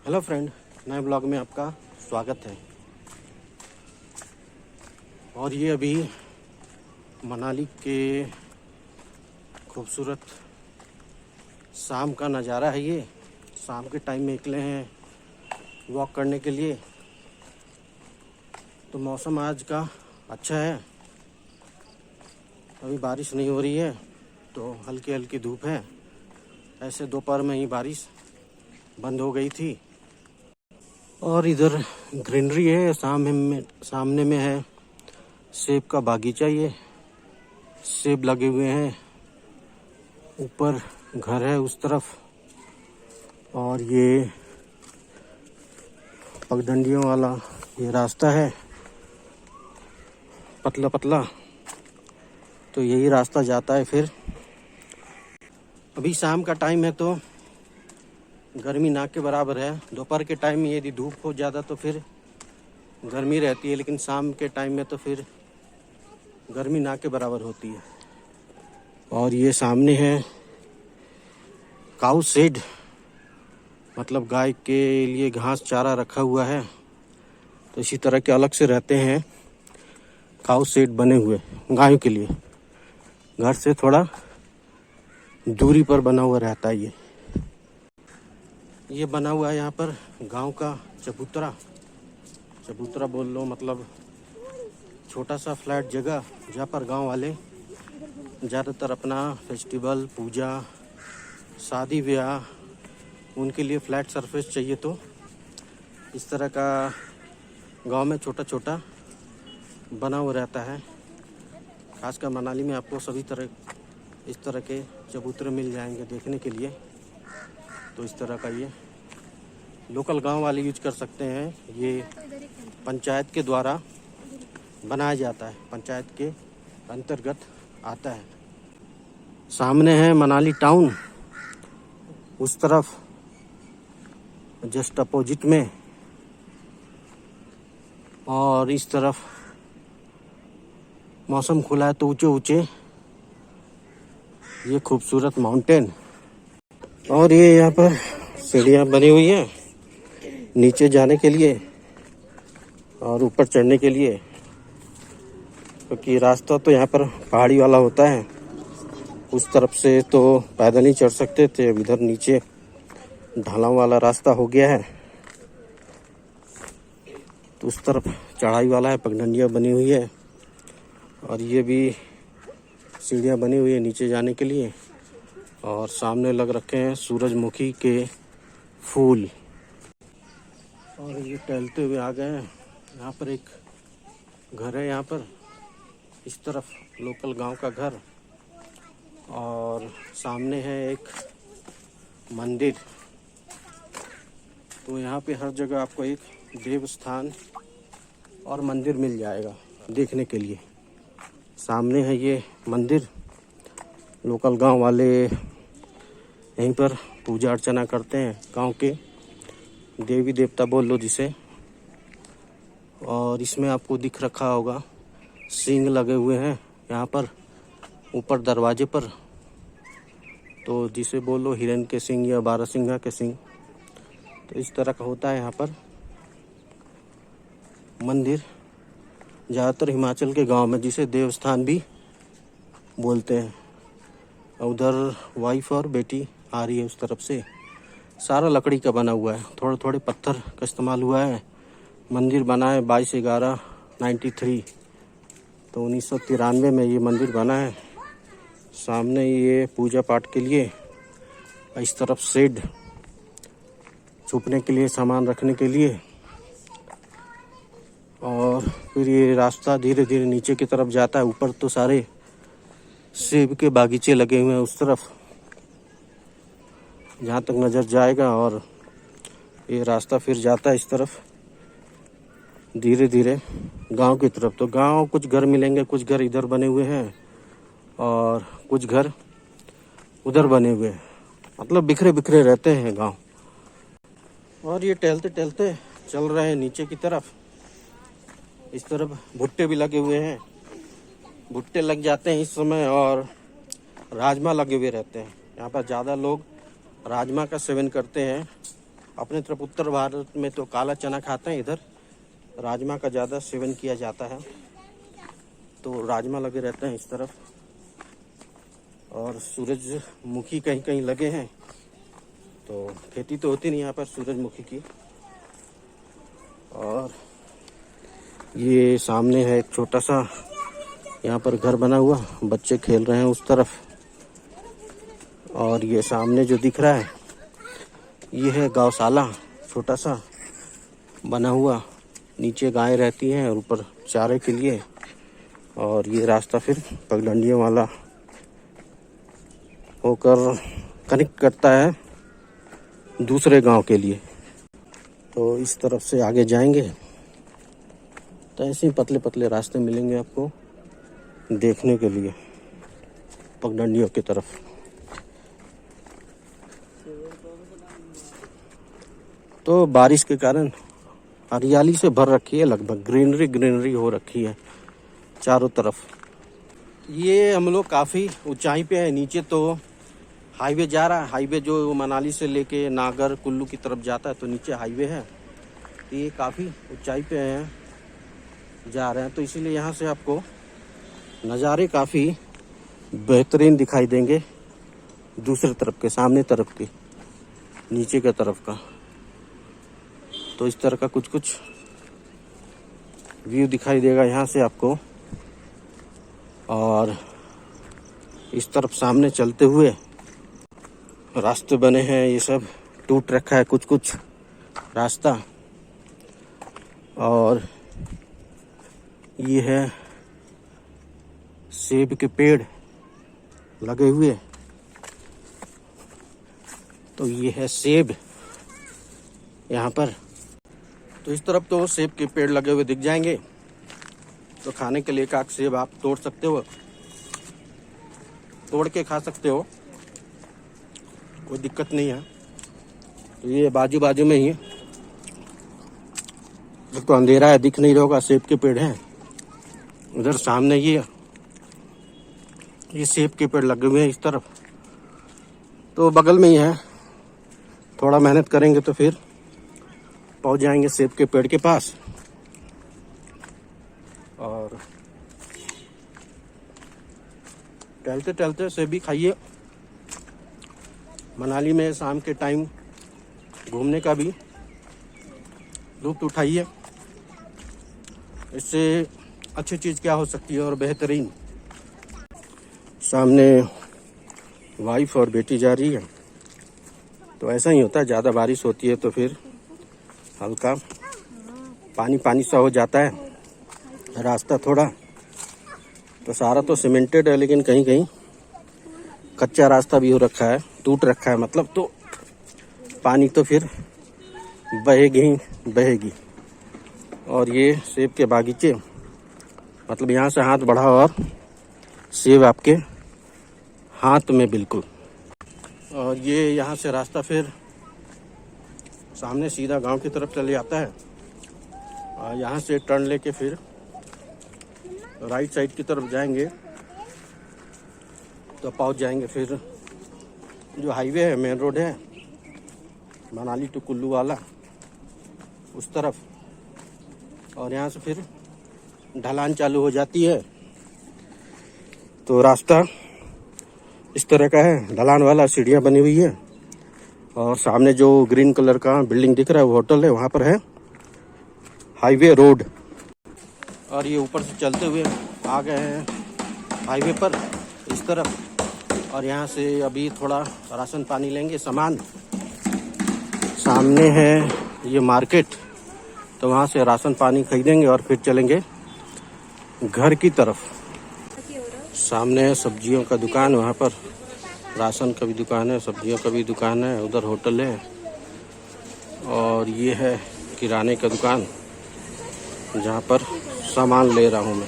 Hello friend, नए blog में आपका स्वागत है। और ये अभी मनाली के खूबसूरत शाम का नज़ारा है। ये शाम के टाइम में निकले हैं वॉक करने के लिए। तो मौसम आज का अच्छा है, अभी बारिश नहीं हो रही है, तो हल्की हल्की धूप है। ऐसे दोपहर में ही बारिश बंद हो गई थी। और इधर ग्रीनरी है, सामने में है सेब का बागीचा। ये सेब लगे हुए हैं, ऊपर घर है उस तरफ। और ये पगडंडियों वाला ये रास्ता है, पतला पतला, तो यही रास्ता जाता है। फिर अभी शाम का टाइम है तो गर्मी ना के बराबर है। दोपहर के टाइम में यदि धूप हो ज़्यादा तो फिर गर्मी रहती है, लेकिन शाम के टाइम में तो फिर गर्मी ना के बराबर होती है। और ये सामने है काऊ शेड, मतलब गाय के लिए घास चारा रखा हुआ है। तो इसी तरह के अलग से रहते हैं काऊ शेड बने हुए गायों के लिए। घर से थोड़ा दूरी पर बना हुआ रहता है। ये बना हुआ है यहाँ पर गांव का चबूतरा बोल लो, मतलब छोटा सा फ्लैट जगह जहाँ पर गांव वाले ज़्यादातर अपना फेस्टिवल, पूजा, शादी ब्याह, उनके लिए फ्लैट सरफेस चाहिए। तो इस तरह का गांव में छोटा छोटा बना हुआ रहता है। खासकर मनाली में आपको सभी तरह इस तरह के चबूतरे मिल जाएंगे देखने के लिए। तो इस तरह का ये लोकल गांव वाले यूज कर सकते हैं। ये पंचायत के द्वारा बनाया जाता है, पंचायत के अंतर्गत आता है। सामने है मनाली टाउन, उस तरफ जस्ट अपोजिट में। और इस तरफ मौसम खुला है तो ऊंचे ऊंचे ये खूबसूरत माउंटेन। और ये यहाँ पर सीढ़ियाँ बनी हुई हैं नीचे जाने के लिए और ऊपर चढ़ने के लिए, क्योंकि रास्ता तो यहाँ पर पहाड़ी वाला होता है। उस तरफ से तो पैदल ही चढ़ सकते थे, अब इधर नीचे ढलान वाला रास्ता हो गया है, तो उस तरफ चढ़ाई वाला है, पगडंडियाँ बनी हुई है। और ये भी सीढ़ियाँ बनी हुई है नीचे जाने के लिए। और सामने लग रखे हैं सूरजमुखी के फूल। और ये टहलते हुए आ गए हैं। यहाँ पर एक घर है, यहाँ पर इस तरफ लोकल गांव का घर। और सामने है एक मंदिर। तो यहाँ पे हर जगह आपको एक देव स्थान और मंदिर मिल जाएगा देखने के लिए। सामने है ये मंदिर, लोकल गांव वाले यहीं पर पूजा अर्चना करते हैं, गांव के देवी देवता बोल लो जिसे। और इसमें आपको दिख रखा होगा सींग लगे हुए हैं यहाँ पर ऊपर दरवाजे पर, तो जिसे बोल लो हिरन के सींग या बारहसिंगा के सींग। तो इस तरह का होता है यहाँ पर मंदिर, ज़्यादातर हिमाचल के गांव में, जिसे देवस्थान भी बोलते हैं। उधर वाइफ और बेटी आ रही है उस तरफ से। सारा लकड़ी का बना हुआ है, थोड़े थोड़े पत्थर का इस्तेमाल हुआ है। मंदिर बना है 22/11/93, तो 1993 में ये मंदिर बना है। सामने ये पूजा पाठ के लिए, इस तरफ शेड छुपने के लिए, सामान रखने के लिए। और फिर ये रास्ता धीरे धीरे नीचे की तरफ जाता है। ऊपर तो सारे सेब के बागीचे लगे हुए हैं उस तरफ, जहाँ तक नज़र जाएगा। और ये रास्ता फिर जाता है इस तरफ धीरे धीरे गांव की तरफ। तो गांव कुछ घर मिलेंगे, कुछ घर इधर बने हुए हैं और कुछ घर उधर बने हुए हैं, मतलब बिखरे बिखरे रहते हैं गांव। और ये टहलते टहलते चल रहे हैं नीचे की तरफ। इस तरफ भुट्टे भी लगे हुए हैं, भुट्टे लग जाते हैं इस समय। और राजमा लगे हुए रहते हैं। यहाँ पर ज़्यादा लोग राजमा का सेवन करते हैं अपने तरफ उत्तर भारत में तो काला चना खाते हैं, इधर राजमा का ज़्यादा सेवन किया जाता है, तो राजमा लगे रहते हैं इस तरफ। और सूरजमुखी कहीं कहीं लगे हैं, तो खेती तो होती नहीं यहाँ पर सूरजमुखी की। और ये सामने है एक छोटा सा यहाँ पर घर बना हुआ, बच्चे खेल रहे हैं उस तरफ। और ये सामने जो दिख रहा है ये है गौशाला, छोटा सा बना हुआ, नीचे गाय रहती हैं और ऊपर चारे के लिए। और ये रास्ता फिर पगडंडियों वाला होकर कनेक्ट करता है दूसरे गांव के लिए। तो इस तरफ से आगे जाएंगे तो ऐसे ही पतले पतले रास्ते मिलेंगे आपको देखने के लिए पगडंडियों की तरफ। तो बारिश के कारण हरियाली से भर रखी है, लगभग ग्रीनरी ग्रीनरी हो रखी है चारों तरफ। ये हम लोग काफ़ी ऊंचाई पे है, नीचे तो हाईवे जा रहा है, हाईवे जो मनाली से लेके नागर कुल्लू की तरफ जाता है, तो नीचे हाईवे है। ये काफ़ी ऊंचाई पे हैं, जा रहे हैं, तो इसीलिए यहाँ से आपको नज़ारे काफ़ी बेहतरीन दिखाई देंगे दूसरे तरफ के, सामने तरफ के, नीचे के तरफ का। तो इस तरह का कुछ कुछ व्यू दिखाई देगा यहाँ से आपको। और इस तरफ सामने चलते हुए रास्ते बने हैं, ये सब टूट रखा है कुछ कुछ रास्ता। और ये है सेब के पेड़ लगे हुए, तो ये है सेब यहाँ पर। तो इस तरफ तो सेब के पेड़ लगे हुए दिख जाएंगे, तो खाने के लिए एक आध सेब आप तोड़ सकते हो, तोड़ के खा सकते हो, कोई दिक्कत नहीं है। तो ये बाजू बाजू में ही है, तो अंधेरा है दिख नहीं रहा होगा, सेब के पेड़ हैं। उधर सामने ये सेब के पेड़ लगे हुए हैं इस तरफ, तो बगल में ही है। थोड़ा मेहनत करेंगे तो फिर पहुंच जाएंगे सेब के पेड़ के पास। और टहलते टहलते सेब भी खाइए। मनाली में शाम के टाइम घूमने का भी लुत्फ उठाइए, इससे अच्छी चीज़ क्या हो सकती है और बेहतरीन। सामने वाइफ और बेटी जा रही है, तो ऐसा ही होता है, ज़्यादा बारिश होती है तो फिर हल्का पानी पानी सा हो जाता है रास्ता थोड़ा। तो सारा तो सीमेंटेड है, लेकिन कहीं कहीं कच्चा रास्ता भी हो रखा है, टूट रखा है मतलब, तो पानी तो फिर बहेगी ही बहेगी। और ये सेब के बागीचे, मतलब यहाँ से हाथ बढ़ाओ और सेब आपके हाथ में बिल्कुल। और ये यहाँ से रास्ता फिर सामने सीधा गांव की तरफ चले जाता है। और यहाँ से टर्न लेके फिर राइट साइड की तरफ जाएंगे तो पहुँच जाएंगे फिर जो हाईवे है, मेन रोड है मनाली टू कुल्लू वाला, उस तरफ। और यहाँ से फिर ढलान चालू हो जाती है। तो रास्ता इस तरह का है, ढलान वाला, सीढ़ियाँ बनी हुई है। और सामने जो ग्रीन कलर का बिल्डिंग दिख रहा है वो होटल है, वहाँ पर है हाईवे रोड। और ये ऊपर से चलते हुए आ गए हैं हाईवे पर इस तरफ। और यहाँ से अभी थोड़ा राशन पानी लेंगे, सामान। सामने है ये मार्केट, तो वहाँ से राशन पानी खरीदेंगे और फिर चलेंगे घर की तरफ। सामने है सब्जियों का दुकान, वहाँ पर राशन का भी दुकान है, सब्जियों का भी दुकान है, उधर होटल है। और ये है किराने का दुकान, जहाँ पर सामान ले रहा हूँ मैं।